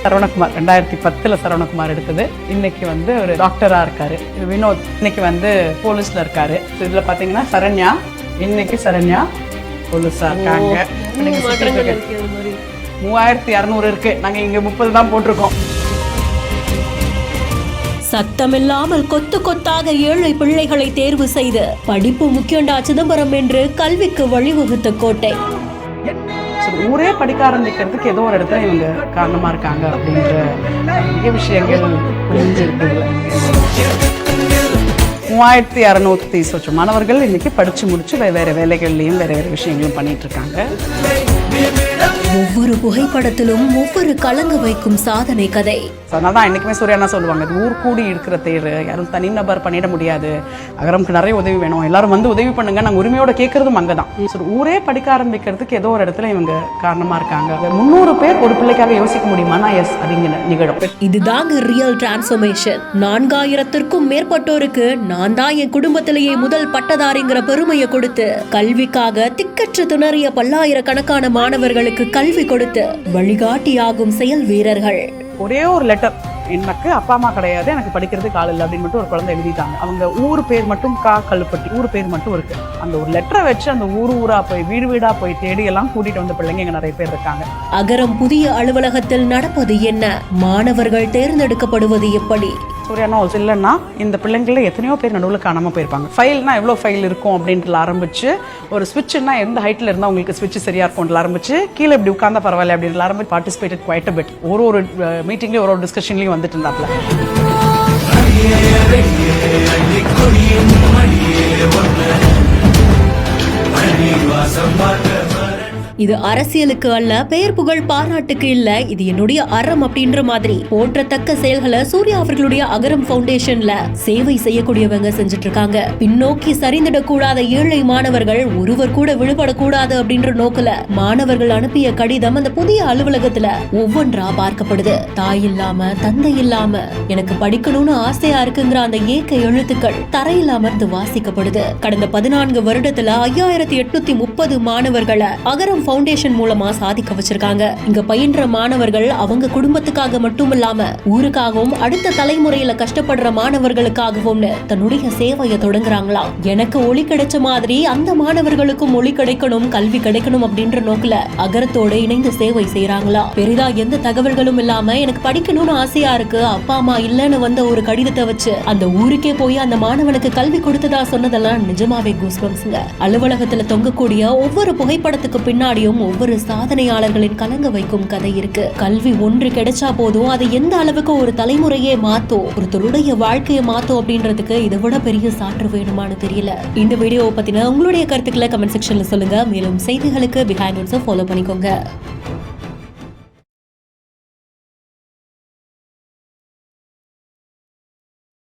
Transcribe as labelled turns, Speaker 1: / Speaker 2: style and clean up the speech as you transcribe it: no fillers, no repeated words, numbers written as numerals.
Speaker 1: சரவணகுமார் 2010 சரவணகுமார் எடுத்தது. இன்னைக்கு வந்து ஒரு டாக்டரா இருக்காரு. வினோத் இன்னைக்கு வந்து போலீஸ்ல இருக்காரு. இதுல பாத்தீங்கன்னா சரண்யா இன்னைக்கு சரண்யா போலீஸா இருக்காங்க. 3200 இருக்கு. நாங்க இங்க 30 தான் போட்டிருக்கோம்.
Speaker 2: சத்தமில்லாமல் கொத்து கொத்தாக ஏழை பிள்ளைகளை தேர்வு செய்து படிப்பு முக்கியண்டா சிதம்பரம் என்று கல்விக்கு வழிவகுத்த கோட்டை.
Speaker 1: ஊரே படிக்க ஆரம்பிக்கிறதுக்கு ஏதோ ஒரு இடத்துல இவங்க காரணமா இருக்காங்க அப்படின்ற நிறைய விஷயங்கள் புரிஞ்சு இருக்குது. 3600 சொச்சம் மாணவர்கள் இன்னைக்கு படிச்சு முடிச்சு வேற வேலைகள்லயும் வேற விஷயங்களும் பண்ணிட்டு இருக்காங்க.
Speaker 2: ஒவ்வொரு புகைப்படத்திலும் ஒவ்வொரு கலங்க வைக்கும் சாதனை கதை.
Speaker 1: அதனால்தான் இன்னைக்குமே சூர்யா சொல்லுவாங்க, ஊர் கூடி இருக்கிற தேர் யாரும் தனிநபர் பண்ணிட முடியாது. அகரம்க்கு நிறைய உதவி வேணும், எல்லாரும் வந்து உதவி பண்ணுங்க. நாங்கள் உரிமையோட கேட்கறதும் அங்கதான். ஊரே படிக்க ஆரம்பிக்கிறதுக்கு ஏதோ ஒரு இடத்துல இவங்க காரணமா இருக்காங்க. 300 பேர் ஒரு பிள்ளைக்காக யோசிக்க முடியுமானா எஸ் அப்படிங்கிற நிகழும்.
Speaker 2: இதுதாங்க ரியல் டிரான்ஸ்ஃபர்மேஷன். 4000த்திற்கும் மேற்பட்டோருக்கு நான் தான் என் குடும்பத்திலேயே முதல் பட்டதாரிங்கிற பெருமையை கொடுத்து கல்விக்காக திக்கற்று திணறிய பல்லாயிரக்கணக்கான மாணவர்களுக்கு கல்வி கொடுத்து வழிகாட்டியாகும் செயல் வீரர்கள்.
Speaker 1: ஒரே ஒரு லெட்டர், எனக்கு அப்பா அம்மா கிடையாது, எனக்கு படிக்கிறதுக்கு ஆள் இல்லை அப்படின்னு மட்டும் ஒரு குழந்தை எழுதிட்டாங்க. அவங்க ஊர் பேர் மட்டும் கல்லுப்பட்டி ஊர் பேர் மட்டும் இருக்கு. அந்த ஒரு லெட்டரை வச்சு அந்த ஊரா போய் வீடு வீடா போய் தேடி எல்லாம் கூட்டிட்டு வந்த பிள்ளைங்க இங்க நிறைய பேர் இருக்காங்க.
Speaker 2: அகரம் புதிய அலுவலகத்தில் நடப்பது என்ன? மாணவர்கள் தேர்ந்தெடுக்கப்படுவது எப்படி?
Speaker 1: சூர்யா இல்லைன்னா இந்த பிள்ளைங்கள எத்தனையோ பேர் நடுவில் காணாம போயிருப்பாங்க. ஃபைல்னா எவ்வளோ ஃபைல் இருக்கும் அப்படின்ட்டு ஆரம்பிச்சு, ஒரு ஸ்விட்ச்னா எந்த ஹைட்ல இருந்தால் உங்களுக்கு ஸ்விட்ச் சரியா இருக்கும்னு ஆரம்பிச்சு, கீழே இப்படி உட்கார்ந்தா பரவாயில்ல அப்படின்னு ஆரம்பிச்சு பார்ட்டிசிபேட்டட் குவைட் அ பிட். ஒரு மீட்டிங்லேயும் ஒரு டிஸ்கஷன்லையும் வந்துட்டு இருந்தாப்ல. இது அரசியலுக்கு அல்ல, பெயர் புகழ் பாராட்டுக்கு இல்ல, இது என்னுடைய அறம் அப்படின்ற மாதிரி போற்றத்தக்க செயல்களை சூர்யா அவர்களுடைய அகரம் ஃபவுண்டேஷன்ல சேவை செய்யக்கூடியவங்க செஞ்சுட்டு இருக்காங்க. பின்னோக்கி சரிந்திடக்கூடாத ஏழை மாணவர்கள் ஒருவர் கூட விடுபடக்கூடாது அப்படின்ற நோக்கில மாணவர்கள் அனுப்பிய கடிதம் அந்த புதிய அலுவலகத்துல ஒவ்வொன்றா பார்க்கப்படுது. தாய் இல்லாம தந்தை இல்லாம எனக்கு படிக்கணும்னு ஆசையா இருக்குங்கிற அந்த ஏக்க எழுத்துக்கள் தரையில் அமர்ந்து வாசிக்கப்படுது. கடந்த 14 வருடத்துல 5830 மாணவர்களை அகரம் ஃபவுண்டேஷன் மூலமா சாதிக்க வச்சிருக்காங்க. இங்க பயின்ற மாணவர்கள் அவங்க குடும்பத்துக்காக மட்டும் இல்லாம ஊருக்காகவும் அடுத்த தலைமுறையில கஷ்டப்படுற மாணவர்களுக்காகவும் தன்னுடைய சேவையை தொடங்குறாங்களாம். எனக்கு ஒளி கிடைச்ச மாதிரி அந்த மாணவர்களுக்கும் ஒளி கிடைக்கணும், கல்வி கிடைக்கணும் அப்படின்ற நோக்கில அகரத்தோட இணைந்து சேவை செய்யறாங்களா. பெரிதா எந்த தகவல்களும் இல்லாம எனக்கு படிக்கணும்னு ஆசையா இருக்கு, அப்பா அம்மா இல்லன்னு வந்த ஒரு கடிதத்தை வச்சு அந்த ஊருக்கே போய் அந்த மாணவனுக்கு கல்வி கொடுத்ததா சொன்னதெல்லாம் நிஜமாவே கூஸ்பம்ஸ்ங்க. அலுவலகத்துல தொங்கக்கூடிய ஒவ்வொரு புகைப்படத்துக்கு பின்னாடி ஒவ்வொரு சாதனையாளர்களின் கலங்க வைக்கும் கதை இருக்கு. கல்வி ஒன்று கிடைச்சா போதும் அது எந்த அளவுக்கு ஒரு தலைமுறையே மாத்தோ, ஒருத்தருடைய வாழ்க்கையை மாத்தோ அப்படின்றதுக்கு இதை விட பெரிய சான்று வேணுமான்னு தெரியல. இந்த வீடியோவை பத்தின உங்களுடைய கருத்துக்களை கமெண்ட் செக்ஷன்ல சொல்லுங்க. மேலும் செய்திகளுக்கு பிஹைண்ட் ஃபாலோ பண்ணிக்கோங்க.